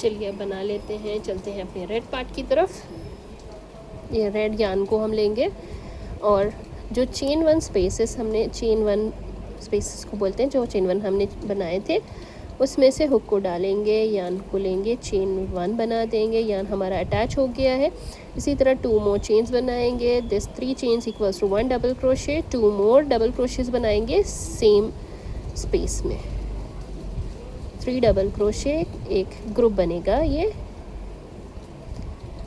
चलिए अब बना लेते हैं, चलते हैं अपने रेड पार्ट की तरफ। ये रेड यान को हम लेंगे और जो चेन 1 स्पेसेस हमने, चेन 1 स्पेसेस को बोलते हैं, जो चेन 1 हमने बनाए थे उसमें से हुक को डालेंगे, यान को लेंगे, चेन 1 बना देंगे, यान हमारा अटैच हो गया है। इसी तरह 2 मोर चेन्स बनाएंगे, this 3 chains equals to 1 double crochet, 2 more double crochets बनाएंगे सेम स्पेस में, 3 डबल क्रोशे, एक ग्रुप बनेगा ये।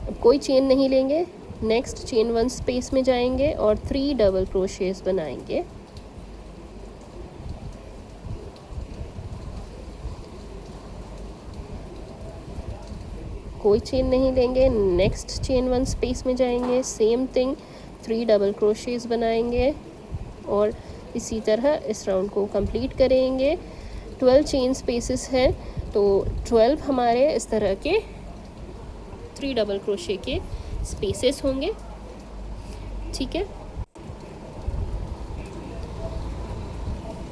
अब कोई चेन नहीं लेंगे, नेक्स्ट चेन 1 स्पेस में जाएंगे और 3 डबल क्रोशेस बनाएंगे। कोई चेन नहीं लेंगे, नेक्स्ट चेन 1 स्पेस में जाएंगे, सेम थिंग, 3 डबल क्रोशेस बनाएंगे और इसी तरह इस राउंड को कंप्लीट करेंगे। 12 चेन स्पेसेस हैं तो 12 हमारे इस तरह के 3 डबल क्रोशे के स्पेसेस होंगे। ठीक है,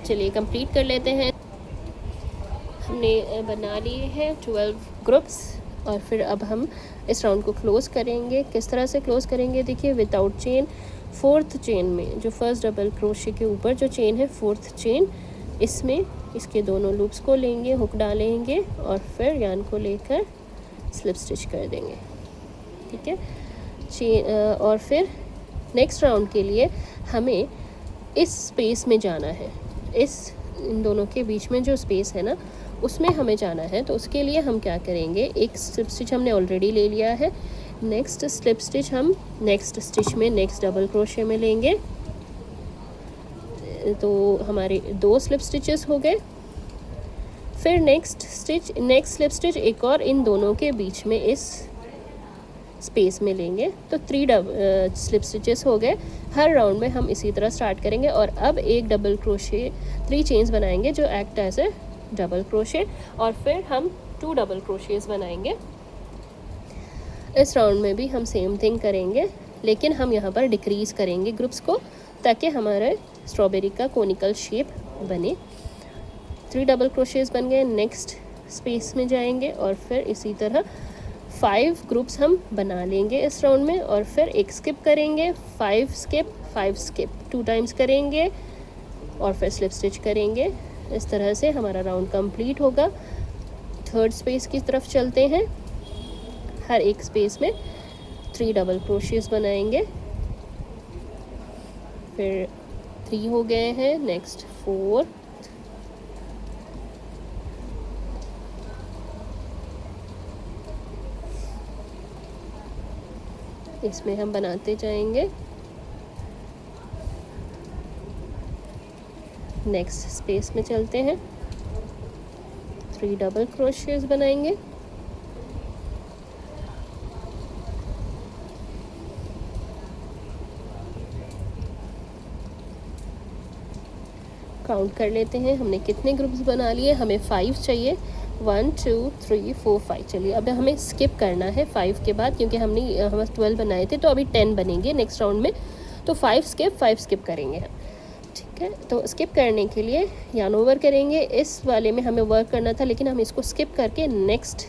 चलिए कंप्लीट कर लेते हैं। हमने बना लिए हैं 12 ग्रुप्स और फिर अब हम इस राउंड को क्लोज़ करेंगे। किस तरह से क्लोज़ करेंगे, देखिए विदाउट चेन, 4th चेन में जो फर्स्ट डबल क्रोशे के ऊपर जो चेन है 4th चेन, इसमें इसके दोनों लूप्स को लेंगे, हुक डालेंगे और फिर यान को लेकर स्लिप स्टिच कर देंगे। ठीक है, और फिर नेक्स्ट राउंड के लिए हमें इस स्पेस में जाना है, इन दोनों के बीच में जो स्पेस है ना उसमें हमें जाना है। तो उसके लिए हम क्या करेंगे, एक स्लिप स्टिच हमने ऑलरेडी ले लिया है, नेक्स्ट स्लिप स्टिच हम नेक्स्ट स्टिच में नेक्स्ट डबल क्रोशे में लेंगे, तो हमारे 2 स्लिप स्टिचेस हो गए। फिर नेक्स्ट स्लिप स्टिच एक और इन दोनों के बीच में इस स्पेस में लेंगे, तो 3 स्लिप स्टिचेस हो गए। हर राउंड में हम इसी तरह स्टार्ट करेंगे और अब एक डबल क्रोशे, 3 चेन्स बनाएंगे जो act as a double crochet और फिर हम 2 डबल क्रोशेस बनाएंगे। इस राउंड में भी हम सेम थिंग करेंगे, लेकिन हम यहाँ पर डिक्रीज़ करेंगे ग्रुप्स को ताकि हमारे स्ट्रॉबेरी का कोनिकल शेप बने। 3 डबल क्रोशेस बन गए, नेक्स्ट स्पेस में जाएंगे और फिर इसी तरह 5 ग्रुप्स हम बना लेंगे इस राउंड में और फिर एक स्किप करेंगे, 5 स्किप 2 टाइम्स करेंगे और फिर स्लिप स्टिच करेंगे। इस तरह से हमारा राउंड कंप्लीट होगा। 3rd स्पेस की तरफ चलते हैं, हर एक स्पेस में 3 डबल क्रोशेस बनाएंगे, फिर 3 हो गए हैं, नेक्स्ट 4, इसमें हम बनाते जाएंगे। नेक्स्ट स्पेस में चलते हैं, 3 डबल क्रोशेस बनाएंगे, काउंट कर लेते हैं हमने कितने ग्रुप्स बना लिए। हमें 5 चाहिए, 1 2 3 4 5। चलिए अब हमें स्किप करना है 5 के बाद, क्योंकि हम 12 बनाए थे तो अभी 10 बनेंगे नेक्स्ट राउंड में, तो 5 स्किप करेंगे हम। ठीक है, तो स्किप करने के लिए यान ओवर करेंगे। इस वाले में हमें वर्क करना था लेकिन हम इसको स्किप करके नेक्स्ट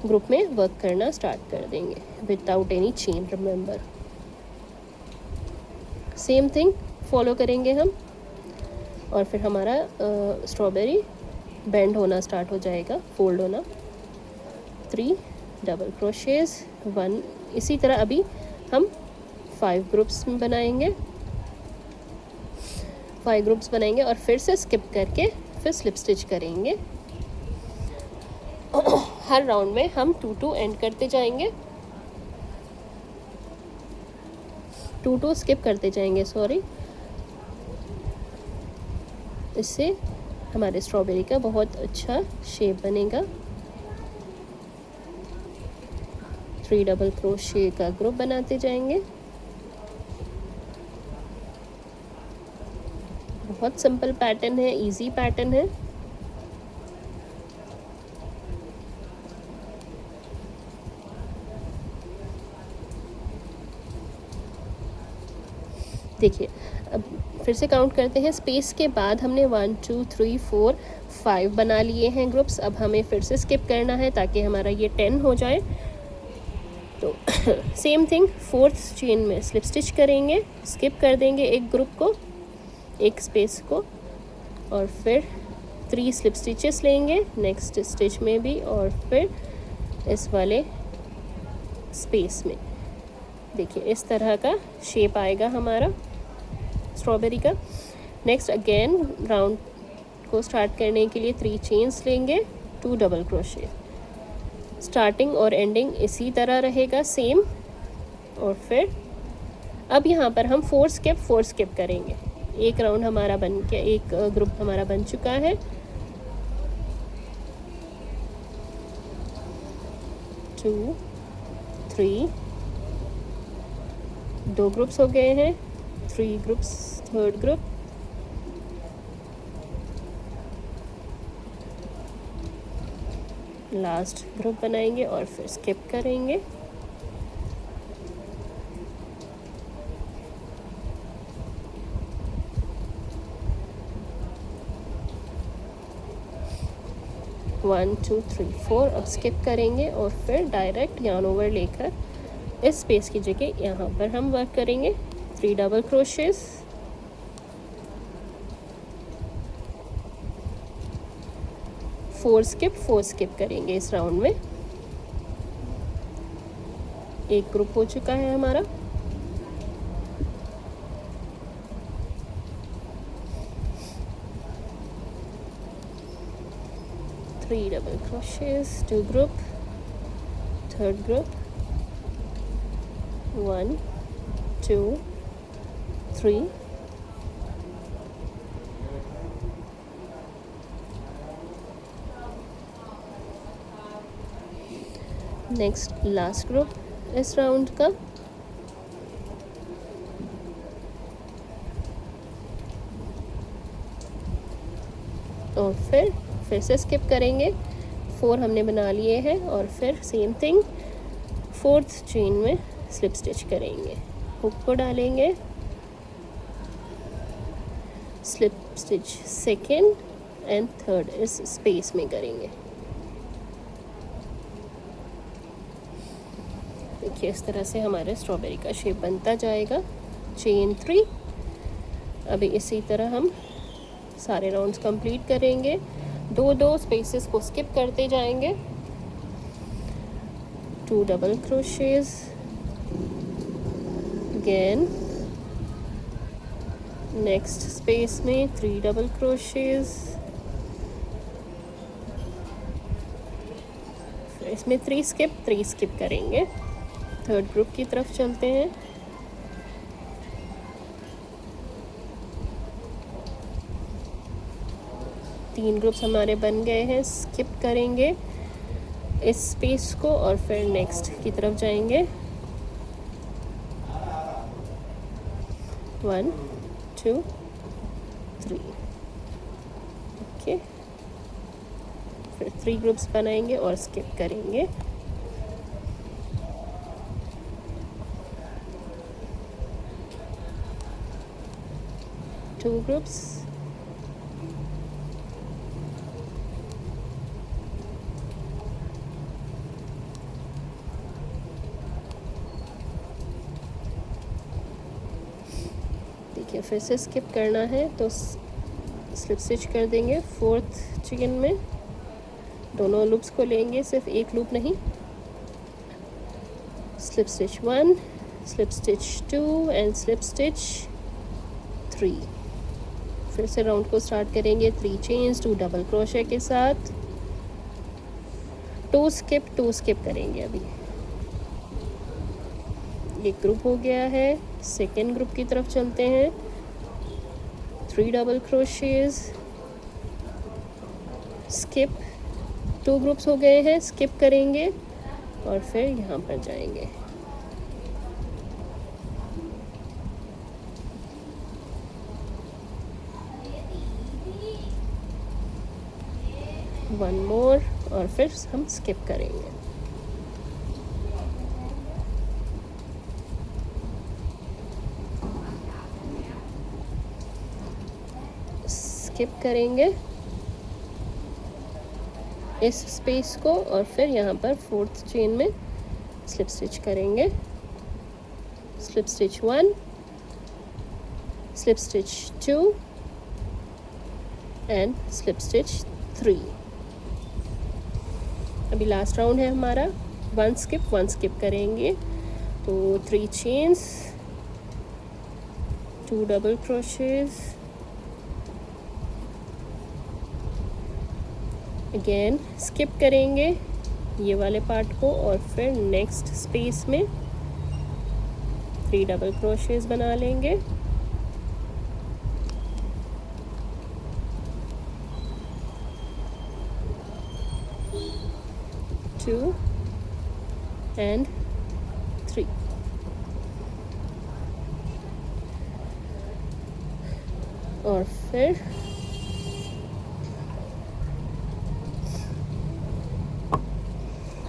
ग्रुप में वर्क करना स्टार्ट कर देंगे without any chain. Remember, same thing follow करेंगे हम और फिर हमारा स्ट्रॉबेरी बेंड होना स्टार्ट हो जाएगा, फोल्ड होना। 3 डबल क्रोशेस, 1, इसी तरह अभी हम 5 ग्रुप्स बनाएंगे, 5 ग्रुप्स बनाएंगे और फिर से स्किप करके फिर स्लिप स्टिच करेंगे। हर राउंड में हम 2 एंड करते जाएंगे, 2 स्किप करते जाएंगे, सॉरी। इससे हमारे स्ट्रॉबेरी का बहुत अच्छा शेप बनेगा। 3 डबल क्रोशे का ग्रुप बनाते जाएंगे। बहुत सिंपल पैटर्न है, इजी पैटर्न है। देखिए अब फिर से काउंट करते हैं। स्पेस के बाद हमने 1 2 3 4 5 बना लिए हैं ग्रुप्स। अब हमें फिर से स्किप करना है ताकि हमारा ये 10 हो जाए। तो सेम थिंग, 4th चेन में स्लिप स्टिच करेंगे, स्किप कर देंगे एक ग्रुप को, एक स्पेस को, और फिर 3 स्लिप स्टिचेस लेंगे नेक्स्ट स्टिच में भी, और फिर इस वाले स्पेस में। देखिए इस तरह का शेप आएगा हमारा स्ट्रॉबेरी का। नेक्स्ट अगेन राउंड को स्टार्ट करने के लिए 3 चेन्स लेंगे, 2 डबल क्रोशे। स्टार्टिंग और एंडिंग इसी तरह रहेगा सेम। और फिर अब यहाँ पर हम 4 स्किप करेंगे। एक राउंड हमारा बन के, एक ग्रुप हमारा बन चुका है। 2 3, 2 ग्रुप्स हो गए हैं, 3 groups, 3rd group, last group बनाएंगे और फिर स्किप करेंगे। वन 2 3 4 अब स्किप करेंगे और फिर डायरेक्ट yarn ओवर लेकर इस स्पेस की जगह यहाँ पर हम वर्क करेंगे 3 डबल क्रोशेस, 4 स्किप करेंगे इस राउंड में। एक ग्रुप हो चुका है हमारा। Three double crochets, 2 group, 3rd group, 1 2 3, next last group इस राउंड का, और फिर से स्किप करेंगे। 4 हमने बना लिए हैं और फिर सेम थिंग 4th चेन में स्लिप स्टिच करेंगे, हुक को डालेंगे, slip stitch 2nd and 3rd इस स्पेस में करेंगे। देखिए इस तरह से हमारे स्ट्रॉबेरी का शेप बनता जाएगा। चेन 3। अभी इसी तरह हम सारे राउंड्स कंप्लीट करेंगे। 2 स्पेसेस को स्किप करते जाएंगे। 2 double crochets, again next space में 3 डबल क्रोशेस, इसमें 3 स्किप करेंगे। 3rd ग्रुप की तरफ चलते हैं। तीन ग्रुप्स हमारे बन गए हैं। स्किप करेंगे इस स्पेस को और फिर नेक्स्ट की तरफ जाएंगे। 1 2 3, ओके। फिर 3 ग्रुप्स बनाएंगे और स्किप करेंगे। टू ग्रुप्स, देखिए फिर से स्किप करना है तो स्लिप स्टिच कर देंगे 4th चेन में। दोनों लूप्स को लेंगे, सिर्फ एक लूप नहीं। Slip stitch 1, slip stitch 2 and slip stitch 3। फिर से राउंड को स्टार्ट करेंगे 3 चेन्स, 2 डबल क्रोशे के साथ। 2 स्किप करेंगे। अभी एक ग्रुप हो गया है। 2nd ग्रुप की तरफ चलते हैं। 3 डबल क्रोशेस, स्किप। 2 ग्रुप्स हो गए हैं, स्किप करेंगे और फिर यहाँ पर जाएंगे। वन मोर और फिर हम स्किप करेंगे। स्किप करेंगे इस स्पेस को और फिर यहाँ पर 4th चेन में स्लिप स्टिच करेंगे। Slip stitch 1, slip stitch 2 and slip stitch 3। अभी लास्ट राउंड है हमारा, 1 स्किप करेंगे तो 3 chains, 2 double crochets, again skip करेंगे ये वाले पार्ट को और फिर नेक्स्ट स्पेस में 3 डबल क्रोशेस बना लेंगे। Two and 3। और फिर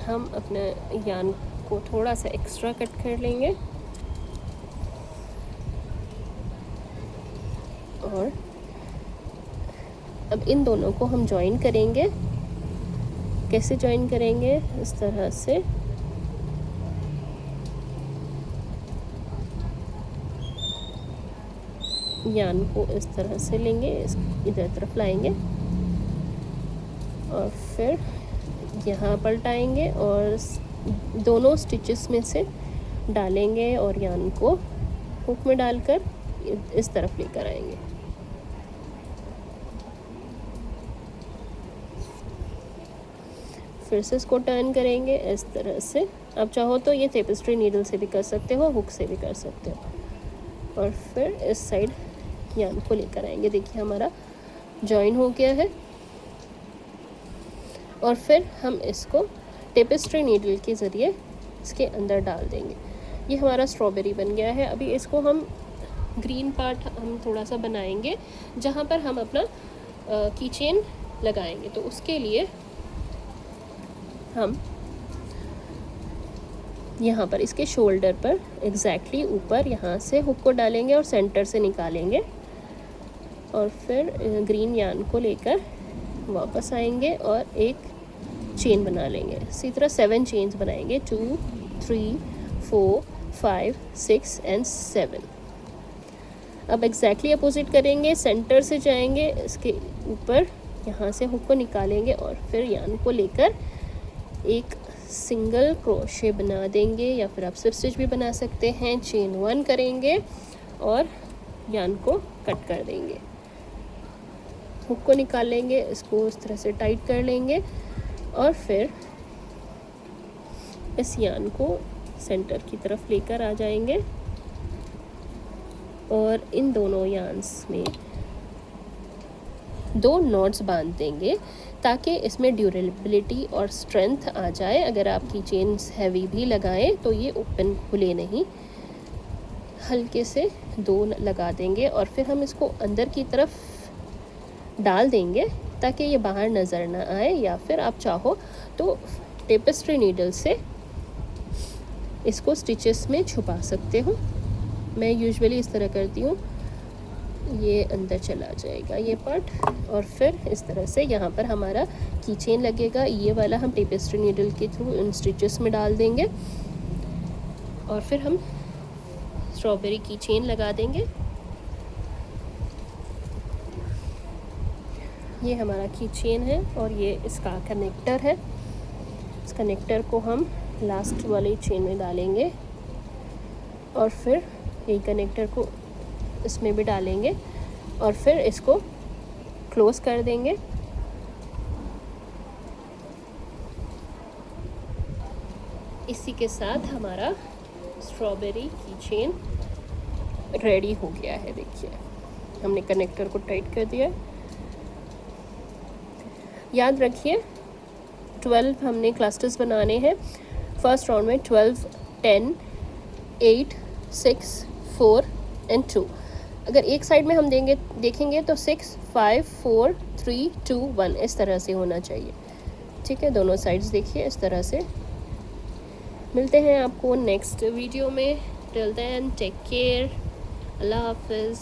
हम अपने यान को थोड़ा सा एक्स्ट्रा कट कर लेंगे और अब इन दोनों को हम जॉइन करेंगे। कैसे जॉइन करेंगे? इस तरह से यान को इस तरह से लेंगे, इधर तरफ लाएंगे और फिर यहाँ पलटाएंगे और दोनों स्टिचेस में से डालेंगे और यान को हुक में डालकर इस तरफ लेकर आएंगे। फिर से इसको टर्न करेंगे इस तरह से। आप चाहो तो ये टेपेस्ट्री नीडल से भी कर सकते हो, हुक से भी कर सकते हो। और फिर इस साइड यान को लेकर आएंगे। देखिए हमारा जॉइन हो गया है और फिर हम इसको टेपेस्ट्री नीडल के ज़रिए इसके अंदर डाल देंगे। ये हमारा स्ट्रॉबेरी बन गया है। अभी इसको हम ग्रीन पार्ट हम थोड़ा सा बनाएंगे जहाँ पर हम अपना की चेन लगाएंगे। तो उसके लिए हम यहाँ पर इसके शोल्डर पर एग्जैक्टली ऊपर यहाँ से हुक को डालेंगे और सेंटर से निकालेंगे और फिर ग्रीन यान को लेकर वापस आएंगे और एक चेन बना लेंगे। इसी तरह 7 चेन्स बनाएंगे, 2, 3, 4, 5, 6 एंड 7। अब एग्जैक्टली अपोजिट करेंगे, सेंटर से जाएंगे, इसके ऊपर यहाँ से हुक को निकालेंगे और फिर यान को लेकर एक सिंगल क्रोशे बना देंगे या फिर आप स्लिप स्टिच भी बना सकते हैं। चेन 1 करेंगे और यान को कट कर देंगे, हुक को निकालेंगे, इसको इस तरह से टाइट कर लेंगे और फिर इस यान को सेंटर की तरफ लेकर आ जाएंगे और इन दोनों यान्स में 2 नॉट्स बांध देंगे ताकि इसमें ड्यूरेबिलिटी और स्ट्रेंथ आ जाए। अगर आपकी चेन्स हैवी भी लगाएं तो ये ओपन खुले नहीं। हल्के से 2 लगा देंगे और फिर हम इसको अंदर की तरफ डाल देंगे ताकि ये बाहर नज़र ना आए, या फिर आप चाहो तो टेपेस्ट्री नीडल से इसको स्टिचेस में छुपा सकते हो। मैं यूजुअली इस तरह करती हूँ, ये अंदर चला जाएगा ये पार्ट और फिर इस तरह से यहाँ पर हमारा की चेन लगेगा। ये वाला हम टेपेस्ट्री नीडल के थ्रू इन स्टिचेस में डाल देंगे और फिर हम स्ट्रॉबेरी की चेन लगा देंगे। ये हमारा की चेन है और ये इसका कनेक्टर है। इस कनेक्टर को हम लास्ट वाली चेन में डालेंगे और फिर यही कनेक्टर को इसमें भी डालेंगे और फिर इसको क्लोज कर देंगे। इसी के साथ हमारा स्ट्रॉबेरी की चेन रेडी हो गया है। देखिए हमने कनेक्टर को टाइट कर दिया। याद रखिए 12 हमने क्लस्टर्स बनाने हैं। फर्स्ट राउंड में 12, 10, 8, 6, 4 एंड 2। अगर एक साइड में हम देखेंगे तो 6, 5, 4, 3, 2, 1 इस तरह से होना चाहिए। ठीक है, दोनों साइड्स देखिए इस तरह से। मिलते हैं आपको नेक्स्ट वीडियो में। टिल देन टेक केयर, अल्लाह हाफिज़।